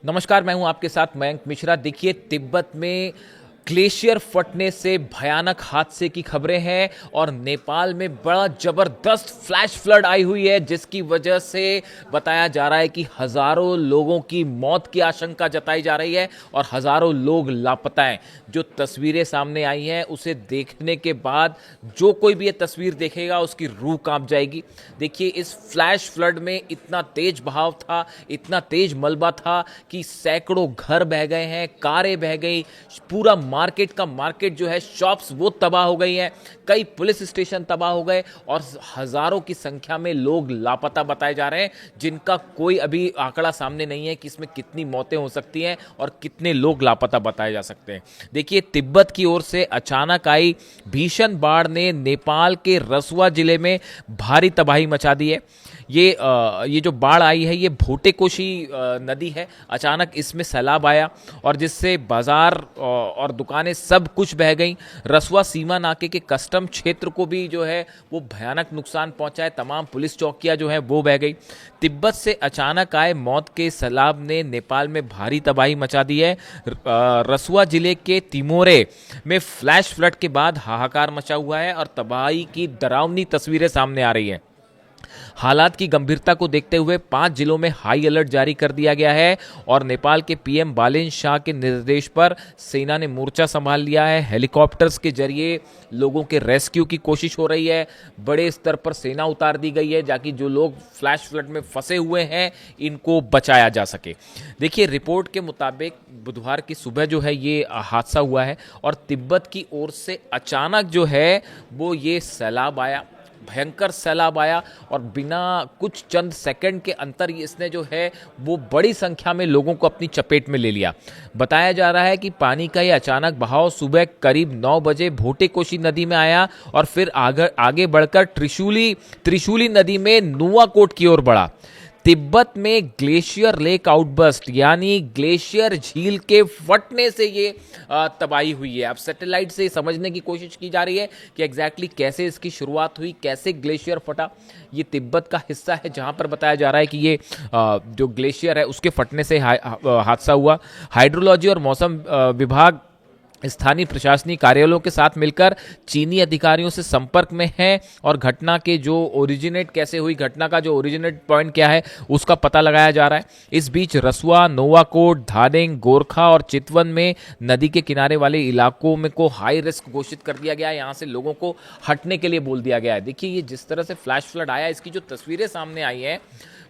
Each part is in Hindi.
नमस्कार, मैं हूं आपके साथ मयंक मिश्रा। देखिए, तिब्बत में ग्लेशियर फटने से भयानक हादसे की खबरें हैं और नेपाल में बड़ा जबरदस्त फ्लैश फ्लड आई हुई है, जिसकी वजह से बताया जा रहा है कि हजारों लोगों की मौत की आशंका जताई जा रही है और हजारों लोग लापता हैं। जो तस्वीरें सामने आई हैं उसे देखने के बाद जो कोई भी ये तस्वीर देखेगा उसकी रूह कांप जाएगी। देखिए, इस फ्लैश फ्लड में इतना तेज बहाव था, इतना तेज मलबा था कि सैकड़ों घर बह गए हैं, कारें बह गई, पूरा मार्केट जो है, शॉप्स वो तबाह हो गई हैं, कई पुलिस स्टेशन तबाह हो गए और हजारों की संख्या में लोग लापता बताए जा रहे हैं, जिनका कोई अभी आंकड़ा सामने नहीं है कि इसमें कितनी मौतें हो सकती हैं और कितने लोग लापता बताए जा सकते हैं। देखिए, तिब्बत की ओर से अचानक आई भीषण बाढ़ ने नेपाल के रसुआ जिले में भारी तबाही मचा दी है। ये जो बाढ़ आई है, ये भोटेकोशी नदी है। अचानक इसमें सैलाब आया और जिससे बाजार और दुकानें सब कुछ बह गईं। रसुआ सीमा नाके के कस्टम क्षेत्र को भी जो है वो भयानक नुकसान पहुंचा है। तमाम पुलिस चौकियां जो है वो बह गई। तिब्बत से अचानक आए मौत के सैलाब ने नेपाल में भारी तबाही मचा दी है। रसुआ जिले के तिमोरे में फ्लैश फ्लड के बाद हाहाकार मचा हुआ है और तबाही की डरावनी तस्वीरें सामने आ रही हैं। हालात की गंभीरता को देखते हुए 5 जिलों में हाई अलर्ट जारी कर दिया गया है और नेपाल के पीएम बालेन शाह के निर्देश पर सेना ने मोर्चा संभाल लिया है। हेलीकॉप्टर्स के जरिए लोगों के रेस्क्यू की कोशिश हो रही है। बड़े स्तर पर सेना उतार दी गई है ताकि जो लोग फ्लैश फ्लड में फंसे हुए हैं इनको बचाया जा सके। देखिए, रिपोर्ट के मुताबिक बुधवार की सुबह जो है ये हादसा हुआ है और तिब्बत की ओर से अचानक जो है वो ये सैलाब आया, भयंकर सैलाब आया और बिना कुछ चंद सेकंड के अंतर इसने जो है वो बड़ी संख्या में लोगों को अपनी चपेट में ले लिया। बताया जा रहा है कि पानी का ये अचानक बहाव सुबह करीब 9 बजे भोटेकोशी नदी में आया और फिर आगे बढ़कर त्रिशूली नदी में नुआकोट की ओर बढ़ा। तिब्बत में ग्लेशियर लेक आउटबर्स्ट यानी ग्लेशियर झील के फटने से ये तबाही हुई है। अब सैटेलाइट से समझने की कोशिश की जा रही है कि एग्जैक्टली कैसे इसकी शुरुआत हुई, कैसे ग्लेशियर फटा। ये तिब्बत का हिस्सा है जहां पर बताया जा रहा है कि ये जो ग्लेशियर है उसके फटने से हादसा हुआ। हाइड्रोलॉजी और मौसम विभाग स्थानीय प्रशासनिक कार्यालयों के साथ मिलकर चीनी अधिकारियों से संपर्क में है और घटना के जो ओरिजिनेट कैसे हुई, घटना का जो ओरिजिनेट पॉइंट क्या है उसका पता लगाया जा रहा है। इस बीच रसुआ, नोवाकोट, धादेंग, गोरखा और चितवन में नदी के किनारे वाले इलाकों में को हाई रिस्क घोषित कर दिया गया है। यहाँ से लोगों को हटने के लिए बोल दिया गया है। देखिए, ये जिस तरह से फ्लैश फ्लड आया, इसकी जो तस्वीरें सामने आई हैं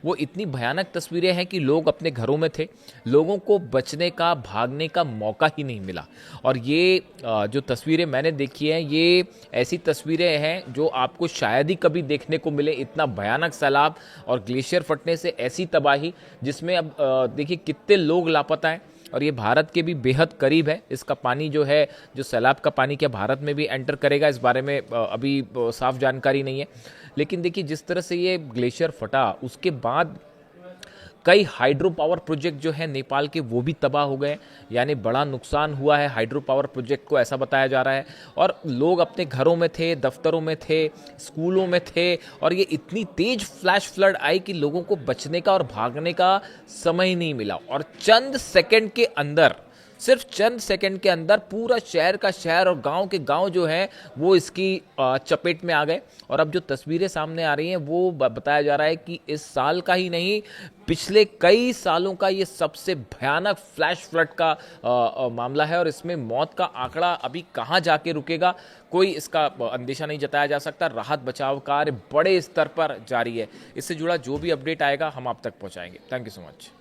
वो इतनी भयानक तस्वीरें हैं कि लोग अपने घरों में थे, लोगों को बचने का, भागने का मौका ही नहीं मिला। और ये जो तस्वीरें मैंने देखी हैं, ये ऐसी तस्वीरें हैं जो आपको शायद ही कभी देखने को मिले। इतना भयानक सैलाब और ग्लेशियर फटने से ऐसी तबाही, जिसमें अब देखिए कितने लोग लापता हैं और ये भारत के भी बेहद करीब है। इसका पानी जो है, जो सैलाब का पानी क्या भारत में भी एंटर करेगा, इस बारे में अभी साफ जानकारी नहीं है। लेकिन देखिए, जिस तरह से ये ग्लेशियर फटा उसके बाद कई हाइड्रो पावर प्रोजेक्ट जो है नेपाल के वो भी तबाह हो गए, यानी बड़ा नुकसान हुआ है हाइड्रो पावर प्रोजेक्ट को, ऐसा बताया जा रहा है। और लोग अपने घरों में थे, दफ्तरों में थे, स्कूलों में थे और ये इतनी तेज फ्लैश फ्लड आई कि लोगों को बचने का और भागने का समय ही नहीं मिला और चंद सेकंड के अंदर, सिर्फ चंद सेकंड के अंदर पूरा शहर का शहर और गांव के गांव जो है वो इसकी चपेट में आ गए। और अब जो तस्वीरें सामने आ रही हैं वो बताया जा रहा है कि इस साल का ही नहीं, पिछले कई सालों का ये सबसे भयानक फ्लैश फ्लड का मामला है और इसमें मौत का आंकड़ा अभी कहाँ जाके रुकेगा, कोई इसका अंदेशा नहीं जताया जा सकता। राहत बचाव कार्य बड़े स्तर पर जारी है। इससे जुड़ा जो भी अपडेट आएगा हम आप तक पहुंचाएंगे। Thank you so much.